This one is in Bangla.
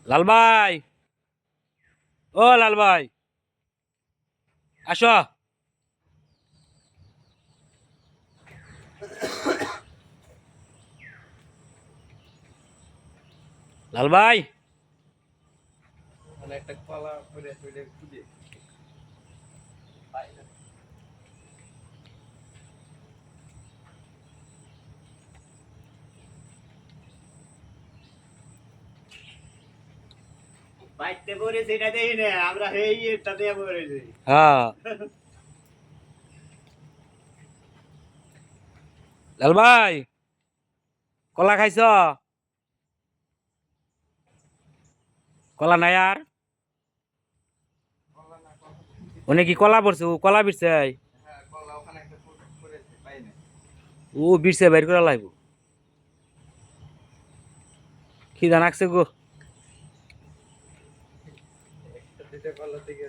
লাল ভাই, ও লাল ভাই, আসো। লাল ভাই, একটা কলা করে খুঁজে পাই না। বাইতে পরে সেটা দেখি না আমরা এই এটা দিয়ে পড়েছি। হ্যাঁ লাল ভাই, কলা খাইছ? কলা নাই আর? কলা না কলা ওনে কি কলা পড়ছে? ও কলা বিরছে? হ্যাঁ কলা ওখানে একটা করেছে পাই না। ও বিরছে বাইর করে লাইব। খিদা নাকছে গো। একটা দুইটা কলা থেকে